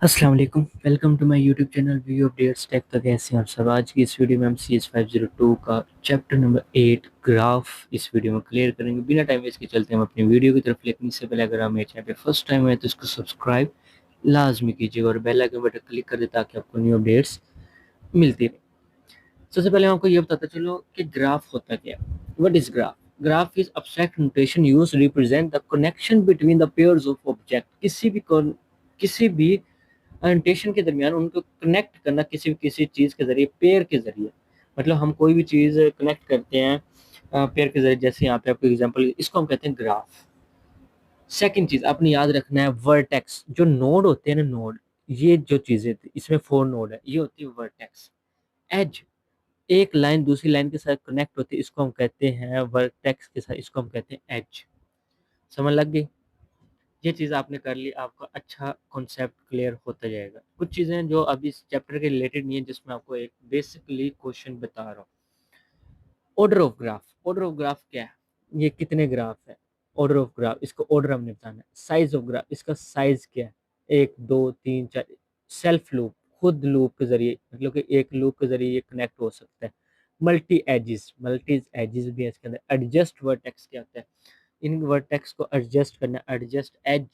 अस्सलाम वालेकुम, welcome to my YouTube channel View Updates Tech. तो कैसे हैं आप सब। आज की इस वीडियो में हम CS502 का चैप्टर नंबर 8 ग्राफ इस वीडियो में क्लियर करेंगे। बिना टाइम वेस्ट के चलते हैं हम अपनी वीडियो की तरफ। लेकिन इससे पहले अगर आप मेरे चैनल पे फर्स्ट टाइम आए तो इसको सब्सक्राइब लाजमी कीजिएगा और बेल आइकन बटन क्लिक कर दे ताकि आपको न्यू अपडेट्स मिलती रहे। सबसे पहले मैं आपको ये बताता चलो कि ग्राफ होता क्या है। What is graph? Graph is abstract notation used to represent the connection between the pairs of object। किसी भी ओरिएंटेशन के दरमियान उनको कनेक्ट करना किसी चीज़ के ज़रिए, पेयर के ज़रिए। मतलब हम कोई भी चीज़ कनेक्ट करते हैं पेयर के ज़रिए। जैसे यहाँ पे आपको एग्जांपल, इसको हम कहते हैं ग्राफ। सेकंड चीज़ आपने याद रखना है वर्टेक्स। जो नोड होते हैं ना, नोड, ये जो चीज़ें थी इसमें 4 नोड है, ये होती है वर्टेक्स। एज, एक लाइन दूसरी लाइन के साथ कनेक्ट होती है, इसको हम कहते हैं वर्टेक्स के साथ, इसको हम कहते हैं एज। समझ लग गई? ये चीज़ आपने कर ली, आपका अच्छा कॉन्सेप्ट क्लियर होता जाएगा। कुछ चीज़ें जो अभी इस चैप्टर के रिलेटेड नहीं है, जिसमें आपको एक बेसिकली क्वेश्चन बता रहा हूँ। Order of graph. Order of graph क्या है? ये कितने ग्राफ है? ऑर्डर ऑफ ग्राफ, इसको ऑर्डर हमने बताना है। साइज ऑफ ग्राफ, इसका साइज क्या है? एक, दो, तीन, चार। सेल्फ लूप, खुद लूप के जरिए, मतलब कि एक लूप के जरिए ये कनेक्ट हो सकता है। मल्टी एजिस, मल्टी एजिस भी है इसके अंदर। एडजस्ट वर्टेक्स क्या होता है? इन वर्टेक्स को एडजस्ट करना, एडजस्ट एज।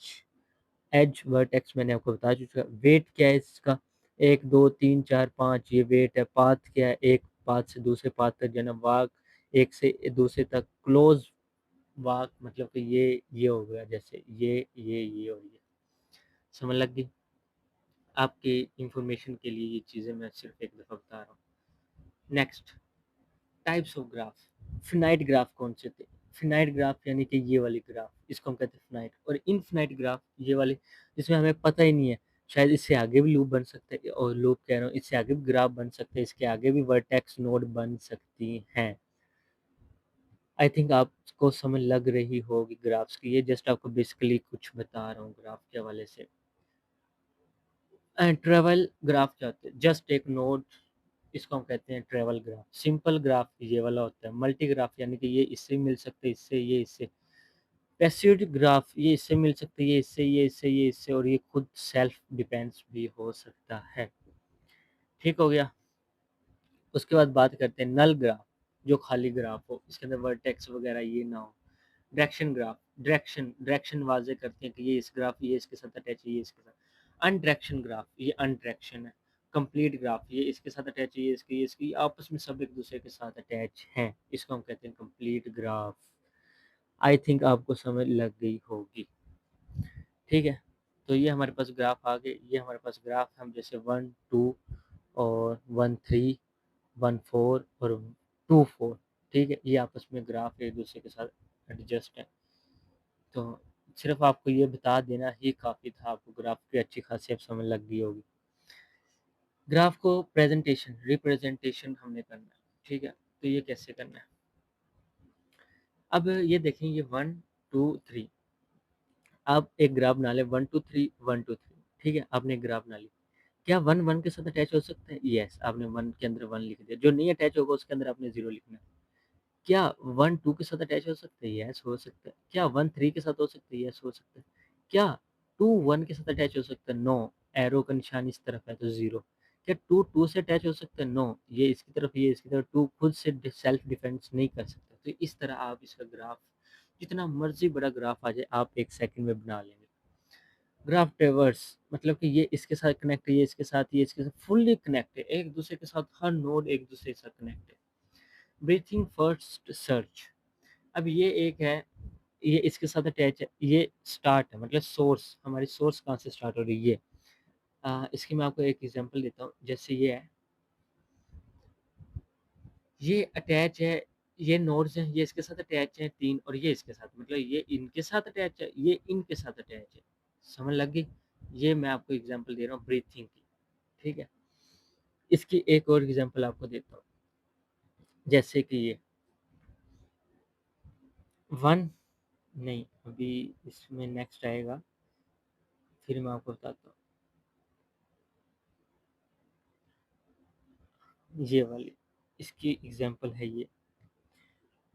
एज वर्टेक्स मैंने आपको बता चुका। वेट क्या है इसका? एक, दो, तीन, चार, पाँच, ये वेट है। पाथ क्या है? एक पाथ से दूसरे पाथ तक जाना। वाक, एक से दूसरे तक क्लोज वाक, मतलब कि ये हो गया, जैसे ये और ये। समझ लग गई? आपकी इंफॉर्मेशन के लिए ये चीज़ें मैं सिर्फ एक दफ़ा बता रहा हूँ। Next, types of graph. Finite graph कौन से थे? फिनाइट ग्राफ यानी कि ये वाली ग्राफ, इसको हम कहते हैं फिनाइट। और इनफिनाइट ग्राफ ये वाली, जिसमें हमें पता ही नहीं है, शायद इससे आगे भी लूप बन सकते हैं, और लूप कह रहा हूँ, इससे आगे भी ग्राफ बन सकते हैं, इसके आगे भी वर्टेक्स नोड बन सकती हैं। आई थिंक आपको समझ लग रही होगी ग्राफ्स की। ये जस्ट आपको बेसिकली कुछ बता रहा हूँ ग्राफ के हवाले से। ट्रेवल ग्राफ क्या होते हैं? जस्ट एक नोड, इसको हम कहते हैं ट्रेवल ग्राफ। सिंपल ग्राफ ये वाला होता है। मल्टी ग्राफ यानी कि ये इससे मिल सकते, इससे, ये इससे। पैसिव ग्राफ, ये इससे मिल सकते, ये इससे, ये इससे, ये इससे, और ये खुद सेल्फ डिपेंड्स भी हो सकता है। ठीक हो गया? उसके बाद बात करते हैं नल ग्राफ, जो खाली ग्राफ हो, इसके अंदर वर्टेक्स वगैरह ये ना हो। डायरेक्शन ग्राफ, डायरेक्शन वाजे करते हैं कि ये इस ग्राफ, ये इसके साथ अटैच है, ये इसके साथ। अनडायरेक्शन ग्राफ, ये अनडायरेक्शन है। कंप्लीट ग्राफ, ये इसके साथ अटैच है, ये इसके आपस में सब एक दूसरे के साथ अटैच हैं, इसको हम कहते हैं कंप्लीट ग्राफ। आई थिंक आपको समझ लग गई होगी। ठीक है, तो ये हमारे पास ग्राफ आ गए। ये हमारे पास ग्राफ हम जैसे 1 2 और 1 3, 1 4 और 2 4। ठीक है, ये आपस में ग्राफ एक दूसरे के साथ एडजस्ट है। तो सिर्फ आपको ये बता देना ही काफ़ी था, आपको ग्राफ की अच्छी खासी अब समझ लग गई होगी। ग्राफ को प्रेजेंटेशन, रिप्रेजेंटेशन हमने करना है। ठीक है, तो ये कैसे करना है? अब ये देखें, ये 1 2 3, आप एक ग्राफ बना ले। 1 2 3, 1 2 3। ठीक है, आपने एक ग्राफ बना ली। क्या वन वन के साथ अटैच हो सकते हैं? यस, आपने वन के अंदर वन लिख दिया। जो नहीं अटैच होगा उसके अंदर आपने जीरो लिखना है। क्या 1 2 के साथ अटैच हो सकते हैं? यस, हो सकता है। क्या 1 3 के साथ हो सकते हैं? यस, हो सकता है। क्या 2 1 के साथ अटैच हो सकता है? नो। एरो का निशान इस तरफ है तो जीरो। क्या 2 2 से अटैच हो सकता है? नो। ये इसकी तरफ, ये इसकी तरफ, 2 खुद से सेल्फ डिफेंस नहीं कर सकता। तो इस तरह आप इसका ग्राफ, जितना मर्जी बड़ा ग्राफ आ जाए, आप एक सेकंड में बना लेंगे। ग्राफ डाइवर्स, मतलब कि ये इसके साथ कनेक्ट है, ये इसके साथ, ये इसके साथ फुल्ली कनेक्ट है, एक दूसरे के साथ हर नोड एक दूसरे के साथ कनेक्ट है। ब्रीथिंग फर्स्ट सर्च, अब ये एक है, ये इसके साथ अटैच है। ये स्टार्ट है, मतलब सोर्स, हमारी सोर्स कहाँ से स्टार्ट हो रही है? ये इसकी मैं आपको एक एग्जांपल देता हूँ। जैसे ये है, ये अटैच है, ये नोड्स हैं, ये इसके साथ अटैच है तीन, और ये इसके साथ, मतलब ये इनके साथ अटैच है, ये इनके साथ अटैच है। समझ लग गई? ये मैं आपको एग्जांपल दे रहा हूँ ब्रीथिंग की। ठीक है, इसकी एक और एग्जांपल आपको देता हूँ। जैसे कि ये वन, नहीं, अभी इसमें नेक्स्ट आएगा, फिर मैं आपको बताता हूँ। ये वाली इसकी एग्जांपल है ये।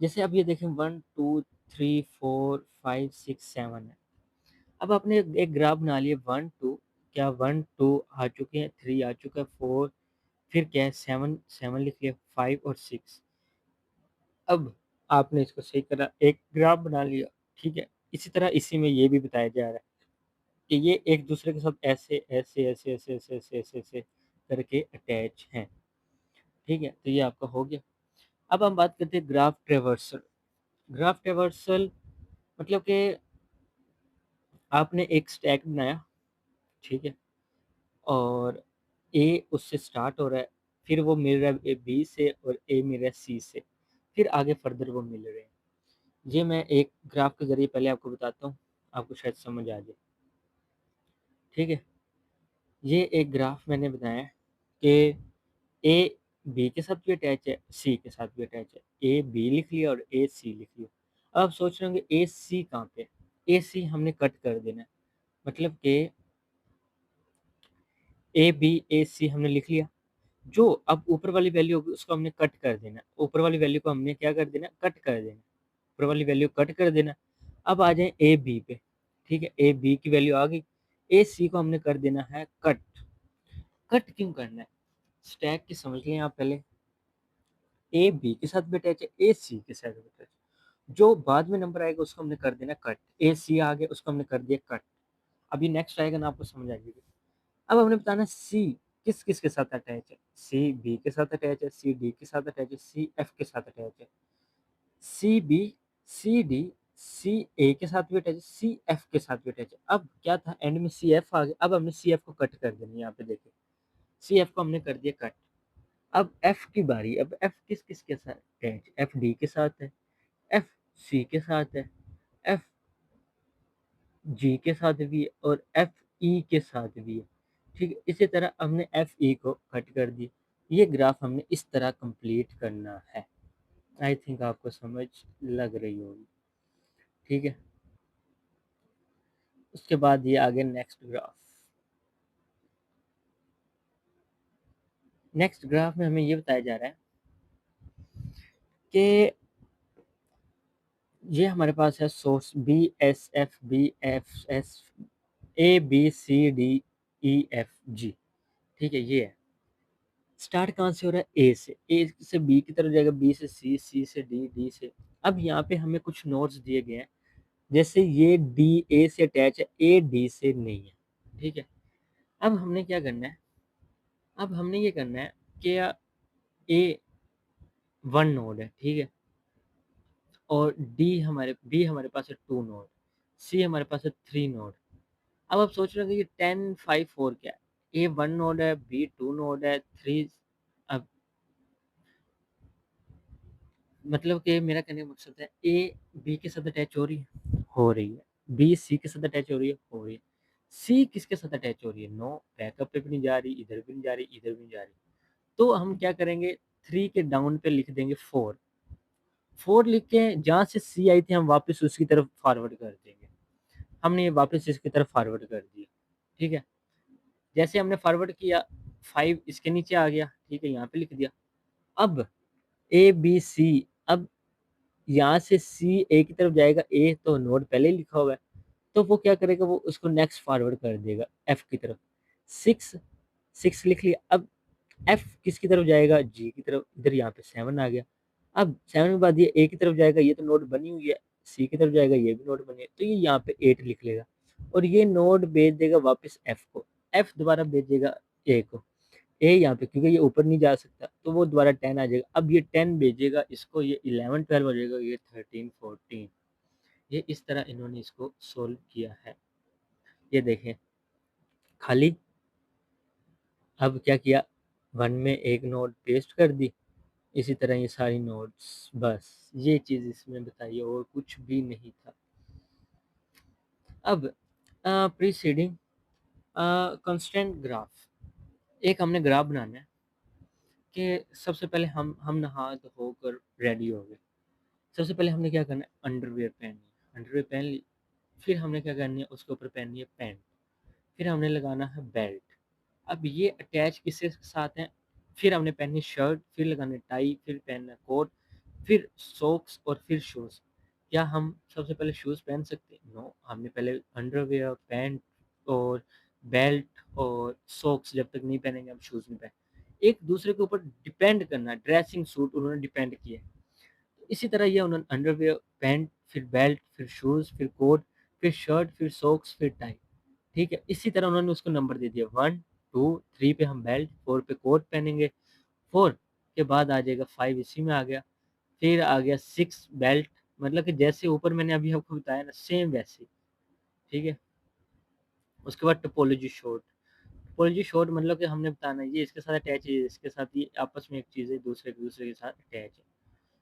जैसे अब ये देखें, 1 2 3 4 5 6 7 है। अब आपने एक ग्राफ बना लिया 1 2 क्या 1 2 आ चुके हैं, 3 आ चुका है, 4, फिर क्या है 7 7 लिख लिया, 5 और 6। अब आपने इसको सही करा, एक ग्राफ बना लिया, ठीक है। इसी तरह इसी में ये भी बताया जा रहा है कि ये एक दूसरे के साथ ऐसे ऐसे ऐसे ऐसे ऐसे ऐसे ऐसे ऐसे करके अटैच हैं, ठीक है। तो ये आपका हो गया। अब हम बात करते हैं ग्राफ ट्रेवर्सल। ग्राफ ट्रेवर्सल मतलब कि आपने एक स्टैक बनाया, ठीक है, और ए उससे स्टार्ट हो रहा है, फिर वो मिल रहा है बी से और ए मिल रहा है सी से, फिर आगे फर्दर वो मिल रहे हैं। ये मैं एक ग्राफ के ज़रिए पहले आपको बताता हूँ, आपको शायद समझ आ जाए, ठीक है। ये एक ग्राफ मैंने बनाया है कि ए बी के साथ भी अटैच है, सी के साथ भी अटैच है। ए बी लिख लिया और ए सी लिख लिया। अब आप सोच रहे होंगे ए सी कहाँ पे? ए सी हमने कट कर देना है, मतलब कि ए बी ए सी हमने लिख लिया। जो अब ऊपर वाली वैल्यू होगी उसको हमने कट कर देना। ऊपर वाली वैल्यू को हमने क्या कर देना? कट कर देना। ऊपर वाली वैल्यू कट कर देना। अब आ जाए ए बी पे, ठीक है। ए बी की वैल्यू आ गई। ए सी को हमने कर देना है कट। कट क्यों करना है? स्टैक की समझ लें आप पहले। ए बी के साथ भी अटैच है, ए सी के साथ भी अटैच है। जो बाद में नंबर आएगा उसको हमने कर देना कट। ए सी आ गया, उसको हमने कर दिया कट। अभी नेक्स्ट आएगा ना, आपको समझ आ जाएगी। अब हमने बताना सी किस किस के साथ अटैच है। सी बी के साथ अटैच है, सी डी के साथ अटैच है, सी एफ के साथ अटैच है, C B C D C ए के साथ भी अटैच है, सी एफ के साथ भी अटैच है। अब क्या था, एंड में सी एफ आ गया। अब हमने सी एफ को कट कर देना। यहाँ पे देखिए, सी एफ को हमने कर दिया कट। अब एफ की बारी। अब एफ किस किस के साथ अटैच? एफ डी के साथ है, एफ सी के साथ है, एफ जी के साथ भी है और एफ ई के साथ भी है, ठीक है। इसी तरह हमने एफ ई को कट कर दिया। ये ग्राफ हमने इस तरह कंप्लीट करना है। आई थिंक आपको समझ लग रही होगी, ठीक है। उसके बाद ये आगे नेक्स्ट ग्राफ। नेक्स्ट ग्राफ में हमें ये बताया जा रहा है कि ये हमारे पास है source B S F B F S A B C D E F G, ठीक है। ये है स्टार्ट कहाँ से हो रहा है? ए से बी की तरफ जाएगा, बी से सी, सी से डी, डी से। अब यहाँ पे हमें कुछ नोट्स दिए गए हैं, जैसे ये डी ए से अटैच है, ए डी से नहीं है, ठीक है। अब हमने क्या करना है? अब हमने ये करना है कि ए वन नोड है, ठीक है, और बी हमारे पास है टू नोड, सी हमारे पास है थ्री नोड। अब आप सोच रहे हो कि ये 10 5 4 क्या है? ए वन नोड है, बी टू नोड है, थ्री। अब मतलब कि मेरा कहने का मकसद है, ए बी के साथ अटैच हो रही है, हो रही है। बी सी के साथ अटैच हो रही है, हो रही है। सी किसके साथ अटैच हो रही है? नो, बैकअप पे भी नहीं जा रही, इधर भी नहीं जा रही, इधर भी नहीं जा रही। तो हम क्या करेंगे, थ्री के डाउन पे लिख देंगे फोर। फोर लिख के जहाँ से सी आई थी हम वापस उसकी तरफ फॉरवर्ड कर देंगे। हमने ये वापस इसकी तरफ फॉरवर्ड कर दिया, ठीक है। जैसे हमने फॉरवर्ड किया, फाइव इसके नीचे आ गया, ठीक है, यहाँ पे लिख दिया। अब ए बी सी, अब यहाँ से सी ए की तरफ जाएगा, ए तो नोड पहले ही लिखा हुआ है, तो वो क्या करेगा, वो उसको नेक्स्ट फॉरवर्ड कर देगा एफ की तरफ। सिक्स, सिक्स लिख लिया। अब एफ किसकी तरफ जाएगा? जी की तरफ। इधर यहाँ पे सेवन आ गया। अब सेवन के बाद ये ए की तरफ जाएगा, ये तो नोड बनी हुई है। सी की तरफ जाएगा, ये भी नोड बनी है, तो ये यहाँ पे एट लिख लेगा और ये नोड भेज देगा वापस एफ को। एफ दोबारा भेजेगा ए को। ए यहाँ पे क्योंकि ये ऊपर नहीं जा सकता तो वो दोबारा 10 आ जाएगा। अब ये 10 भेजेगा इसको, ये 11 12 हो जाएगा, ये 13 14। ये इस तरह इन्होंने इसको सोल्व किया है। ये देखें खाली। अब क्या किया, वन में एक नोड पेस्ट कर दी, इसी तरह ये सारी नोड्स, बस ये चीज़ इसमें बताइए, और कुछ भी नहीं था। अब प्रीसीडिंग कांस्टेंट ग्राफ। एक हमने ग्राफ बनाना है कि सबसे पहले हम नहा धोकर रेडी हो गए। सबसे पहले हमने क्या करना है, अंडरवेयर पहननी है। अंडरवेयर पहन ली, फिर हमने क्या करनी है, उसके ऊपर पहननी है पैंट, फिर हमने लगाना है बेल्ट। अब ये अटैच किसके साथ है? फिर हमने पहननी शर्ट, फिर लगानी टाई, फिर पहनना कोट, फिर सॉक्स और फिर शूज़। क्या हम सबसे पहले शूज़ पहन सकते हैं? नो, हमने पहले अंडरवेयर, पैंट और बेल्ट और सॉक्स जब तक नहीं पहनेंगे हम शूज़ नहीं पहने। एक दूसरे के ऊपर डिपेंड करना, ड्रेसिंग सूट उन्होंने डिपेंड किया है। इसी तरह ये उन्होंने अंडरवियर, पैंट, फिर बेल्ट, फिर शूज़, फिर कोट, फिर शर्ट, फिर सॉक्स, फिर टाई। ठीक है, इसी तरह उन्होंने उसको नंबर दे दिया 1, 2, 3 पे हम बेल्ट, 4 पे कोट पहनेंगे, 4 के बाद आ जाएगा 5 इसी में आ गया, फिर आ गया 6 बेल्ट, मतलब कि जैसे ऊपर मैंने अभी आपको बताया ना सेम वैसे। ठीक है, उसके बाद टोपोलॉजी शॉर्ट। टोपोलॉजी शॉर्ट मतलब कि हमने बताना है ये इसके साथ अटैच है, इसके साथ ये आपस में एक चीज़ है, दूसरे के साथ अटैच है।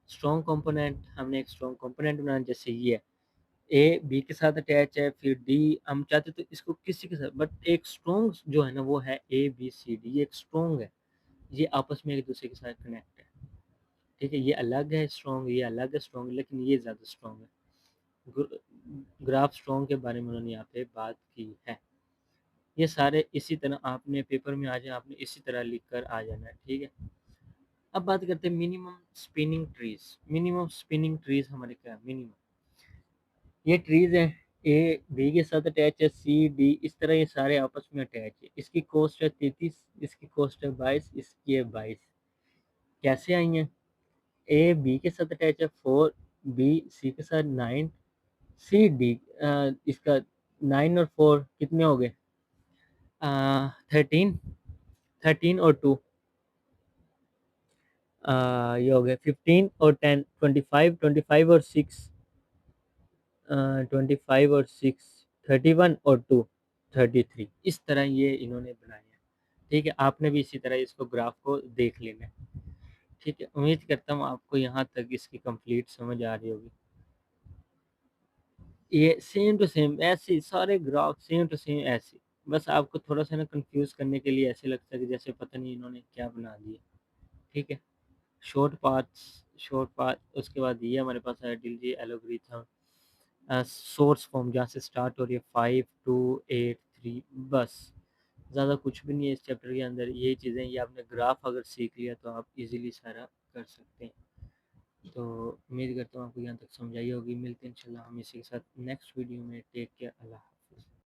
स्ट्रॉन्ग कंपोनेंट, हमने एक स्ट्रॉन्ग कंपोनेंट बनाना, जैसे ये है ए बी के साथ अटैच है, फिर डी हम चाहते तो इसको किसी के साथ, बट एक स्ट्रॉन्ग जो है ना वो है ए बी सी डी, ये एक स्ट्रॉन्ग है, ये आपस में एक दूसरे के साथ कनेक्ट है। ठीक है, ये अलग है स्ट्रॉन्ग, ये अलग है स्ट्रॉन्ग, लेकिन ये ज़्यादा स्ट्रॉन्ग है। ग्राफ स्ट्रॉन्ग के बारे में उन्होंने यहाँ पे बात की है। ये सारे इसी तरह आपने पेपर में आ जाए, आपने इसी तरह लिख कर आ जाना है। ठीक है, अब बात करते हैं minimum spinning trees. Minimum spinning trees हमारे क्या है, मिनिमम ये ट्रीज हैं, ए बी के साथ अटैच है, सी डी, इस तरह ये सारे आपस में अटैच है। इसकी कॉस्ट है 33, इसकी कॉस्ट है 22, इसकी है 22। कैसे आई हैं? ए बी के साथ अटैच है 4, बी सी के साथ 9, सी डी इसका 9 और 4 कितने हो गए? 13, 13 और 2 ये हो गए 15 और 10, 25, 25 और 6, 25 और 6, 31 और 2, 33। इस तरह ये इन्होंने बनाया है। ठीक है, आपने भी इसी तरह इसको ग्राफ को देख लेना है। ठीक है, उम्मीद करता हूँ आपको यहाँ तक इसकी कंप्लीट समझ आ रही होगी। ये सेम टू सेम ऐसे सारे ग्राफ सेम टू सेम ऐसे, बस आपको थोड़ा सा ना कंफ्यूज करने के लिए ऐसे लगता है कि जैसे पता नहीं इन्होंने क्या बना दिया। ठीक है, शॉर्ट पाथ, उसके बाद ये हमारे पास है डिलजी एलोग्रिथम, सोर्स फॉर्म जहाँ से स्टार्ट हो रही है 5, 2, 8, 3, बस ज़्यादा कुछ भी नहीं है इस चैप्टर के अंदर। ये चीज़ें, ये आपने ग्राफ अगर सीख लिया तो आप इजीली सारा कर सकते हैं। तो उम्मीद करता हूँ आपको यहाँ तक समझ आई होगी। मिलते हैं इंशाल्लाह हम इसी के साथ नेक्स्ट वीडियो में। टेक केयर, अल्लाह।